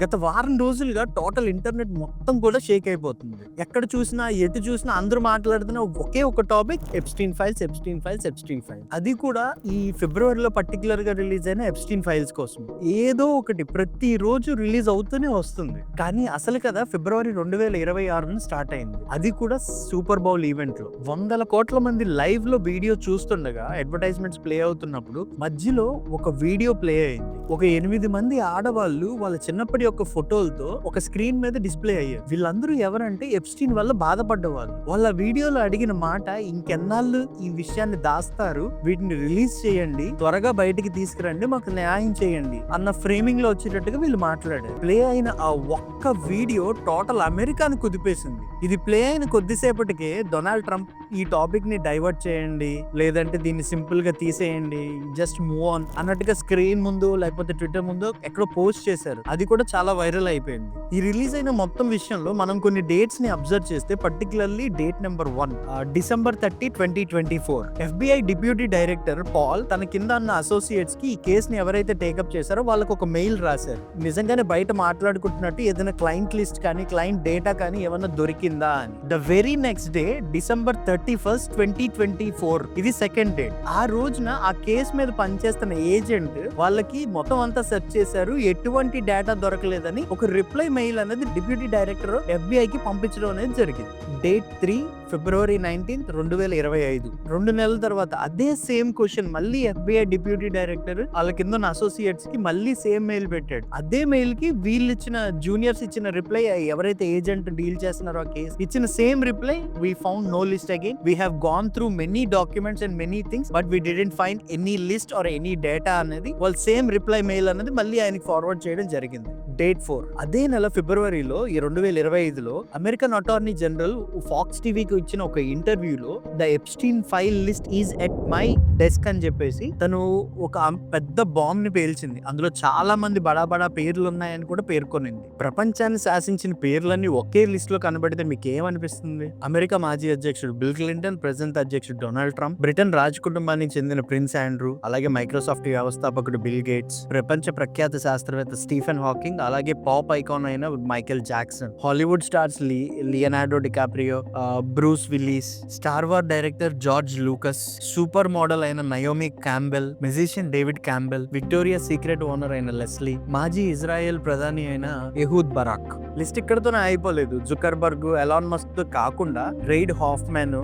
గత వారం రోజులుగా టోటల్ ఇంటర్నెట్ మొత్తం కూడా షేక్ అయిపోతుంది. ఎక్కడ చూసినా, ఎటు చూసినా అందరూ మాట్లాడుతున్న ఒకే ఒక topic Epstein files, Epstein files, Epstein files. అది కూడా ఈ ఫిబ్రవరిలో పర్టికులర్ గా రిలీజ్ అయిన ఎప్స్టీన్ ఫైల్స్ కోసం. ఏదో ఒకటి ప్రతి రోజు రిలీజ్ అవుతూనే వస్తుంది. కానీ అసలు కదా ఫిబ్రవరి 2026 స్టార్ట్ అయింది. అది కూడా సూపర్ బౌల్ ఈవెంట్ లో వందల కోట్ల మంది లైవ్ లో వీడియో చూస్తుండగా, అడ్వర్టైజ్మెంట్స్ ప్లే అవుతున్నప్పుడు మధ్యలో ఒక వీడియో ప్లే అయింది. ఒక 8 మంది ఆడవాళ్ళు వాళ్ళ చిన్నప్పటి యొక్క ఫోటోలతో ఒక స్క్రీన్ మీద డిస్ప్లే అయ్యారు. వీళ్ళందరూ ఎవరంటే ఎప్స్టీన్ వల్ల బాధపడ్డవాళ్ళు. వాళ్ళ వీడియోలో అడిగిన మాట, ఇంకెన్నాళ్ళు ఈ విషయాన్ని దాస్తారు, వీటిని రిలీజ్ చేయండి, త్వరగా బయటికి తీసుకురండి, మాకు న్యాయం చేయండి అన్న ఫ్రేమింగ్ లో వచ్చేటట్టుగా వీళ్ళు మాట్లాడారు. ప్లే అయిన ఆ ఒక్క వీడియో టోటల్ అమెరికాని కుదిపేసింది. ఇది ప్లే అయిన కొద్దిసేపటికే డొనాల్డ్ ట్రంప్ ఈ టాపిక్ ని డైవర్ట్ చేయండి, లేదంటే దీన్ని సింపుల్ గా తీసేయండి, జస్ట్ మూవ్ ఆన్ అన్నట్టుగా స్క్రీన్ ముందు లేకపోతే ట్విట్టర్ ముందు ఎక్కడో పోస్ట్ చేశారు. అది కూడా చాలా వైరల్ అయిపోయింది. ఈ రిలీజ్ అయిన మొత్తం విషయంలో మనం కొన్ని డేట్స్ ని అబ్జర్వ్ చేస్తే, particularly date number 1 December 30, 2024 FBI deputy director Paul తన కింద ఉన్న అసోసియేట్స్ కి ఈ కేసుని ఎవరైతే టేకప్ చేశారో వాళ్ళకి ఒక మెయిల్ రాశారు. నిజంగానే బయట మాట్లాడుకుంటున్నట్టు ఏదైనా క్లయింట్ లిస్ట్ కానీ క్లయింట్ డేటా కానీ ఏమన్నా దొరికిందా అని. The very next day December 31, 2024 ఇది సెకండ్ డేట్. ఆ రోజున ఆ కేసు మీద పనిచేస్తున్న ఏజెంట్ వాళ్ళకి మొత్తం అంతా సెర్చ్ చేశారు, ఎటువంటి డేటా దొరకలేదని ఒక రిప్లై మెయిల్ అనేది డిప్యూటీ డైరెక్టర్ FBI కి పంపించడం అనేది జరిగింది. డేట్ 3 ఫిబ్రవరి 19, 2025 2 నెలల తర్వాత అదే సేమ్ క్వశ్చన్ మళ్ళీ FBI డిప్యూటీ డైరెక్టర్ వాళ్ళ కింద ఉన్న అసోసియేట్స్ కి మళ్ళీ సేమ్ మెయిల్ పెట్టాడు. అదే మెయిల్ కి వీళ్ళు ఇచ్చిన జూనియర్స్ ఇచ్చిన రిప్లై, ఎవరైతే ఏజెంట్ డీల్ చేస్తున్నారో ఆ కేసు ఇచ్చిన same reply, we found no list again, we have gone through many documents and many things but we didn't find any list or any data అనేది వాళ్ళు సేమ్ రిప్లై మెయిల్ అనేది మళ్ళీ ఆయనకి ఫార్వర్డ్ చేయడం జరిగింది. డేట్ 4 అదే నెల ఫిబ్రవరిలో 2025లో అమెరికన్ అటార్నీ జనరల్ ఫాక్స్ టీవీకి ఇచ్చిన ఒక ఇంటర్వ్యూలో the Epstein file list is at my desk అని చెప్పేసి తను ఒక పెద్ద బాంబ్ ని పేల్చింది. అందులో చాలా మంది బడా బడా పేర్లు ఉన్నాయని కూడా పేర్కొనింది. ప్రపంచాన్ని శాసించిన పేర్లన్నీ ఒకే లిస్ట్ లో కనబడితే మీకు ఏమనిపిస్తుంది? అమెరికా మాజీ అధ్యక్షుడు బిల్ క్లింటన్, ప్రెజెంట్ అధ్యక్షుడు డొనాల్డ్ ట్రంప్, బ్రిటన్ రాజ్ కుటుంబానికి చెందిన ప్రిన్స్ ఆండ్రూ, అలాగే మైక్రోసాఫ్ట్ వ్యవస్థాపకుడు బిల్ గేట్స్, ప్రపంచ ప్రఖ్యాత శాస్త్రవేత్త స్టీఫెన్ హాకింగ్, అలాగే పాప్ ఐకాన్ అయిన Michael Jackson, Hollywood stars Leonardo DiCaprio, Bruce Willis, star war director George Lucas, super model అయిన Naomi Campbell, musician David Campbell, Victoria Secret owner అయిన Leslie, మాజీ Israel ప్రధాని అయిన ఎహూద్ బరాక్. లిస్ట్ ఇక్కడతోనే అయిపోలేదు. Zuckerberg, Elon Musk తో కాకుండా Reid Hoffman,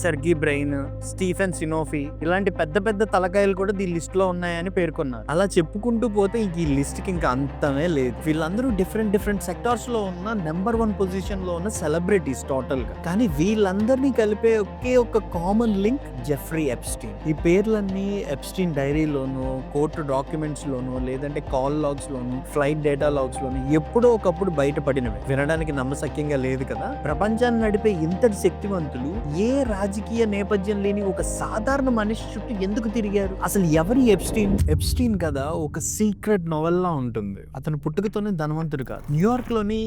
Sergey Brin, Stephen సినోఫీ ఇలాంటి పెద్ద పెద్ద తలకాయలు కూడా ఈ లిస్ట్ లో ఉన్నాయని పేర్కొన్నారు. అలా చెప్పుకుంటూ పోతే ఈ లిస్ట్ కి ఇంకా అంతమే లేదు. వీళ్ళందరూ డిఫరెంట్ సెక్టార్స్ లో ఉన్న నెంబర్ 1 పొజిషన్ లో ఉన్న సెలబ్రిటీస్ టోటల్ గా. కానీ వీళ్ళందరినీ కలిపే ఒకే ఒక కామన్ లింక్ జెఫ్రీ ఎప్స్టీన్. ఈ పేర్లన్నీ ఎప్స్టీన్ డైరీలోను, కోర్టు డాక్యుమెంట్స్ లోను, లేదంటే కాల్ లాగ్స్ లోను, ఫ్లైట్ డేటా లాగ్స్ లోను ఎప్పుడో ఒకప్పుడు బయటపడినవి. వినడానికి నమ్మశక్యంగా లేదు కదా. ప్రపంచాన్ని నడిపే ఇంతటి శక్తివంతులు ఏ రాజకీయ నేపథ్యం లేని ఒక సాధారణ మనిషి చుట్టూ ఎందుకు తిరిగారు? అసలు ఎవరి ఎప్స్టీన్? ఎప్స్టీన్ కదా ఒక సీక్రెట్ నోవెల్లా ఉంటుంది. అతను పుట్టుకతోనే ధనవంతుడు కాదు. న్యూయార్క్ లోని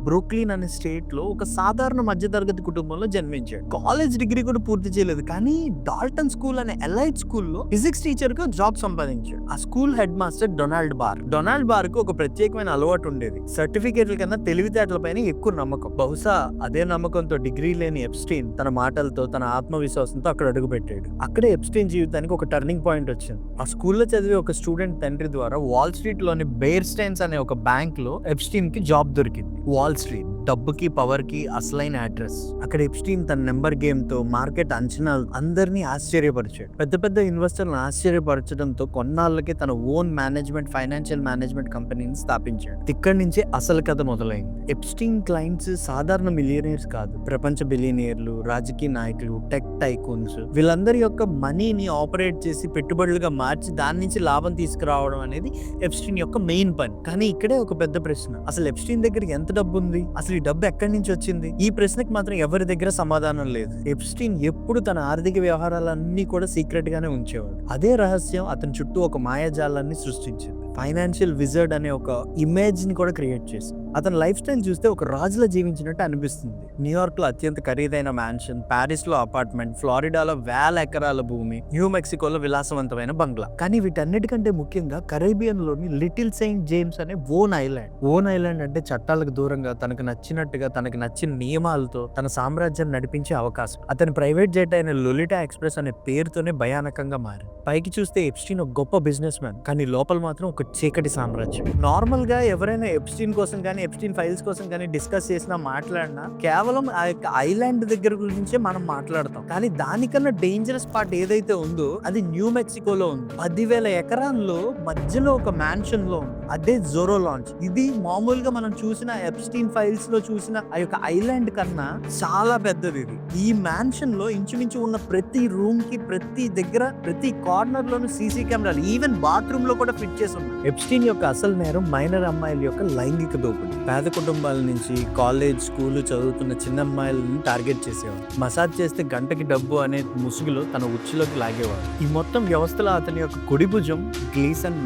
బ్రూక్లిన్ అనే స్టేట్ లో ఒక సాధారణ మధ్యతరగతి కుటుంబంలో జన్మించాడు. కాలేజ్ డిగ్రీ కూడా పూర్తి చేయలేదు, కానీ డాల్టన్ స్కూల్ అనే ఎలైట్ స్కూల్లో ఫిజిక్స్ టీచర్ గా జాబ్ సంపాదించాడు. ఆ school head master Donald bar. Donald bar కు ఒక ప్రత్యేకమైన అలవాటు ఉండేది. సర్టిఫికేట్ల కన్నా తెలివితేటల పైన ఎక్కువ నమ్మకం. బహుశా అదే నమ్మకంతో డిగ్రీ లేని ఎప్స్టీన్ తన మాటలతో, తన ఆత్మవిశ్వాసంతో అక్కడ అడుగు పెట్టాడు. అక్కడే ఎప్స్టీన్ జీవితానికి ఒక టర్నింగ్ పాయింట్ వచ్చింది. ఆ స్కూల్లో చదివే ఒక స్టూడెంట్ తండ్రి ద్వారా వాల్ స్ట్రీట్ లోని బేర్ స్టైన్స్ అనే ఒక బ్యాంక్ లో ఎప్స్టీన్ కి జాబ్ దొరికింది. వాల్ స్ట్రీట్ డబ్బుకి, పవర్ కి అసలైన అడ్రస్. అక్కడ ఎప్స్టీన్ తన నెంబర్ గేమ్ తో, మార్కెట్ అంచనాలు అందరినీ ఆశ్చర్యపరిచాడు. పెద్ద పెద్ద ఇన్వెస్టర్లను ఆశ్చర్యపరచడంతో కొన్నాళ్ళకి తన ఓన్ మేనేజ్మెంట్, ఫైనాన్షియల్ మేనేజ్మెంట్ కంపెనీని స్థాపించాడు. ఇక్కడి నుంచే అసలు కథ మొదలైంది. ఎప్స్టీన్ క్లయింట్స్ సాధారణ మిలియనీర్స్ కాదు, ప్రపంచ బిలియనీర్లు, రాజకీయ నాయకులు, టెక్ టైకూన్స్. వీళ్ళందరి యొక్క మనీని ఆపరేట్ చేసి పెట్టుబడులుగా మార్చి దాని నుంచి లాభం తీసుకురావడం అనేది ఎప్స్టీన్ యొక్క మెయిన్ పని. కానీ ఇక్కడే ఒక పెద్ద ప్రశ్న, అసలు ఎప్స్టీన్ దగ్గర ఎంత డబ్బు ఉంది? అసలు ఈ డబ్బు ఎక్కడి నుంచి వచ్చింది? ఈ ప్రశ్నకి మాత్రం ఎవరి దగ్గర సమాధానం లేదు. ఎప్స్టీన్ ఎప్పుడు తన ఆర్థిక వ్యవహారాలన్నీ కూడా సీక్రెట్ గానే ఉంచేవాడు. అదే రహస్యం అతని చుట్టూ ఒక మాయాజాలాన్ని సృష్టించింది. ఫైనాన్షియల్ విజర్డ్ అనే ఒక ఇమేజ్ ని కూడా క్రియేట్ చేసింది. అతని లైఫ్ స్టైల్ చూస్తే ఒక రాజులా జీవించినట్టు అనిపిస్తుంది. న్యూయార్క్ లో అత్యంత ఖరీదైన మ్యాన్షన్, ప్యారిస్ లో అపార్ట్మెంట్, ఫ్లోరిడాలో వేల ఎకరాల భూమి, న్యూ మెక్సికోలో విలాసవంతమైన బంగ్లా. కానీ వీటన్నిటికంటే ముఖ్యంగా కరేబియన్ లోని లిటిల్ సెయింట్ జేమ్స్ అనే ఓన్ ఐలాండ్ అంటే చట్టాలకు దూరంగా తనకు నచ్చినట్టుగా తనకి నచ్చిన నియమాలతో తన సామ్రాజ్యాన్ని నడిపించే అవకాశం. అతని ప్రైవేట్ జెట్ అయిన లొలిటా ఎక్స్ప్రెస్ అనే పేరుతోనే భయానకంగా మారింది. పైకి చూస్తే ఎప్స్టీన్ ఒక గొప్ప బిజినెస్ మ్యాన్, కానీ లోపల మాత్రం ఒక చీకటి సామ్రాజ్యం. నార్మల్ గా ఎవరైనా ఎప్స్టీన్ కోసం కానీ ఎప్స్టీన్ ఫైల్స్ కోసం కానీ డిస్కస్ చేసినా మాట్లాడినా కేవలం ఆ యొక్క ఐలాండ్ దగ్గర గురించే మనం మాట్లాడతాం. కానీ దానికన్నా డేంజరస్ పార్ట్ ఏదైతే ఉందో అది న్యూ మెక్సికోలో ఉంది. 10,000 ఎకరాల్లో మధ్యలో ఒక మ్యాన్షన్ లో ఉంది. అదే జోరో లాంచ్. ఇది మామూలుగా మనం చూసిన ఎప్స్టీన్ ఫైల్స్ లో చూసిన ఆ యొక్క ఐలాండ్ కన్నా చాలా పెద్దది. ఈ మ్యాన్షన్ లో ఇంచుమించు ఉన్న ప్రతి రూమ్ కి, ప్రతి దగ్గర, ప్రతి కార్నర్ లోను సీసీ కెమెరాలు, ఈవెన్ బాత్రూమ్ లో కూడా ఫిట్ చేసి ఉన్నాయి. ఎప్స్టీన్ యొక్క అసలు నేరం మైనర్ అమ్మాయిల యొక్క లైంగిక దోపిడీ. పేద కుటుంబాల నుంచి కాలేజ్, స్కూల్ చదువుతున్న చిన్న అమ్మాయిలను టార్గెట్ చేసేవాడు. మసాజ్ చేస్తే గంటకి డబ్బు అనే ముసుగులో తన ఉచ్చులోకి లాగేవాడు. ఈ మొత్తం వ్యవస్థలో అతని యొక్క కుడి భుజం గ్లీసన్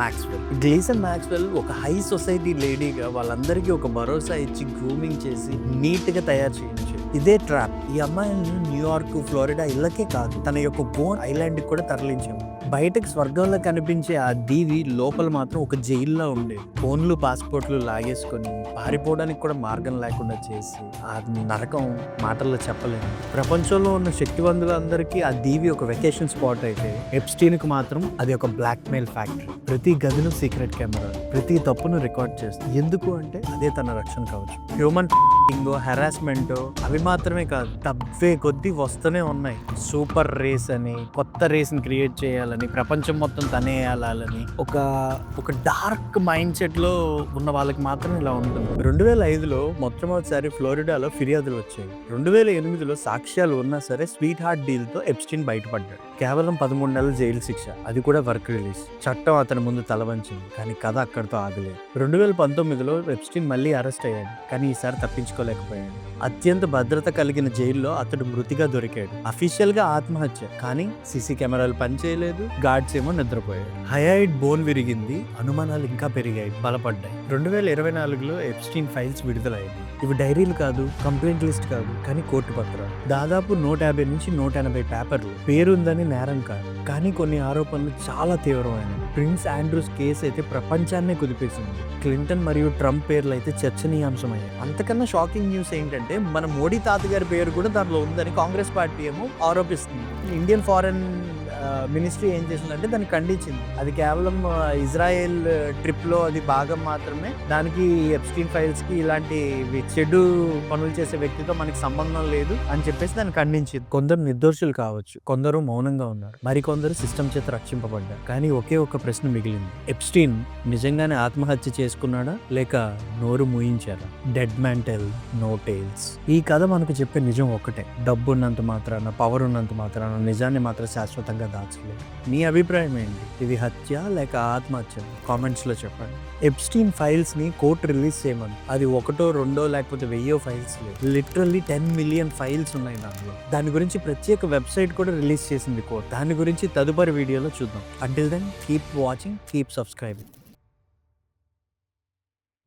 మ్యాక్స్వెల్ ఒక హై సొసైటీ లేడీగా వాళ్ళందరికీ ఒక భరోసా ఇచ్చి గ్రూమింగ్ చేసి నీట్ గా తయారు చేయించారు. ఇదే ట్రాప్ ఈ అమ్మాయిలను న్యూయార్క్, ఫ్లోరిడా ఇళ్ళకే కాదు తన యొక్క బోన్ ఐలాండ్ కూడా తరలించాము. బయటకు స్వర్గంలో కనిపించే ఆ దీవి లోపల మాత్రం ఒక జైల్లో ఉండే. ఫోన్లు, పాస్పోర్ట్లు లాగేసుకొని పారిపోవడానికి కూడా మార్గం లేకుండా చేసి ఆ నరకం మాటల్లో చెప్పలేము. ప్రపంచంలో ఉన్న శక్తివంతులందరికీ ఆ దీవి ఒక వెకేషన్ స్పాట్ అయితే ఎప్స్టీన్ కు మాత్రం అది ఒక బ్లాక్ మెయిల్ ఫ్యాక్టరీ. ప్రతి గదిలో సీక్రెట్ కెమెరా, ప్రతి తప్పును రికార్డ్ చేస్తుంది. ఎందుకు అంటే అదే తన రక్షణ కావచ్చు. హ్యూమన్ హెరాస్మెంట్ అవి మాత్రమే కాదు, తవ్వే కొద్దీ వస్తూనే ఉన్నాయి. సూపర్ రేస్ అని, కొత్త రేస్ ని క్రియేట్ చేయాలని, ప్రపంచం మొత్తం తనే ఏలాలని ఒక డార్క్ మైండ్ సెట్ లో ఉన్న వాళ్ళకి మాత్రం ఇలా ఉంటుంది. 2005లో మొట్టమొదటిసారి ఫ్లోరిడాలో ఫిర్యాదులు వచ్చాయి. 2008లో సాక్ష్యాలు ఉన్నా సరే స్వీట్ హార్ట్ డీల్ తో ఎప్స్టీన్ బయటపడ్డాడు. కేవలం 13 నెలల జైలు శిక్ష, అది కూడా వర్క్ రిలీజ్. చట్టం అతని ముందు తలవంచింది, కానీ కథ అక్కడితో ఆగలేదు. 2019లో ఎప్స్టీన్ మళ్ళీ అరెస్ట్ అయ్యాడు, కానీ ఈసారి తప్పించుకోలేకపోయాడు. అత్యంత భద్రత కలిగిన జైల్లో అతడు మృతిగా దొరికాడు. అఫీషియల్ గా ఆత్మహత్య, కానీ సీసీ కెమెరాలు పనిచేయలేదు, గార్డ్స్ ఏమో నిద్రపోయాడు. హయాయిడ్ బోన్ విరిగింది, అనుమానాలు ఇంకా పెరిగాయి, బలపడ్డాయి. 2024లో ఎప్స్టీన్ ఫైల్స్ విడుదలయ్యాయి. ఇవి డైరీలు కాదు, కంప్లైంట్ లిస్ట్ కాదు, కానీ కోర్టు పత్రాలు. దాదాపు 150 నుంచి 180 పేపర్లు. పేరుందని నేరం కాదు, కానీ కొన్ని ఆరోపణలు చాలా తీవ్రమైనవి. ప్రిన్స్ ఆండ్రూస్ కేసు అయితే ప్రపంచాన్నే కుదిపేసింది. క్లింటన్ మరియు ట్రంప్ పేర్లు అయితే చర్చనీయాంశమయ్యాయి. అంతకన్నా షాకింగ్ న్యూస్ ఏంటంటే మన మోడీ తాతగారి పేరు కూడా దాంట్లో ఉందని కాంగ్రెస్ పార్టీ ఏమో ఆరోపిస్తుంది. ఇండియన్ ఫారెన్ మినిస్ట్రీ ఏం చేసిందంటే దాన్ని ఖండించింది. అది కేవలం ఇజ్రాయెల్ ట్రిప్ లో అది భాగం మాత్రమే, దానికి ఎప్స్టీన్ ఫైల్స్ కి ఇలాంటి చెడు పనులు చేసే వ్యక్తితో మనకి సంబంధం లేదు అని చెప్పేసి దాన్ని ఖండించింది. కొందరు నిర్దోషులు కావచ్చు, కొందరు మౌనంగా ఉన్నారు, మరికొందరు సిస్టమ్ చేత రక్షింపబడ్డారు. కానీ ఒకే ఒక ప్రశ్న మిగిలింది, ఎప్స్టీన్ నిజంగానే ఆత్మహత్య చేసుకున్నాడా లేక నోరు మూయించారా? Dead man tell no tales. ఈ కథ మనకు చెప్పే నిజం ఒక్కటే, డబ్బు ఉన్నంత మాత్రాన, పవర్ ఉన్నంత మాత్రాన నిజాన్ని మాత్రం శాశ్వతంగా దాచలేదు. మీ అభిప్రాయం ఏంటి? ఇది హత్య లేక ఆత్మహత్య? కామెంట్స్ లో చెప్పండి. ఎప్స్టీన్ ఫైల్స్ ని కోర్టు రిలీజ్ చేయమని, అది 1, 2 లేకపోతే 1000 ఫైల్స్ లేదు, లిటరల్లీ 10 మిలియన్ ఫైల్స్ ఉన్నాయి దానిలో. దాని గురించి ప్రత్యేక వెబ్సైట్ కూడా రిలీజ్ చేసింది కోర్టు. దాని గురించి తదుపరి వీడియోలో చూద్దాం. Until then keep watching, keep subscribing.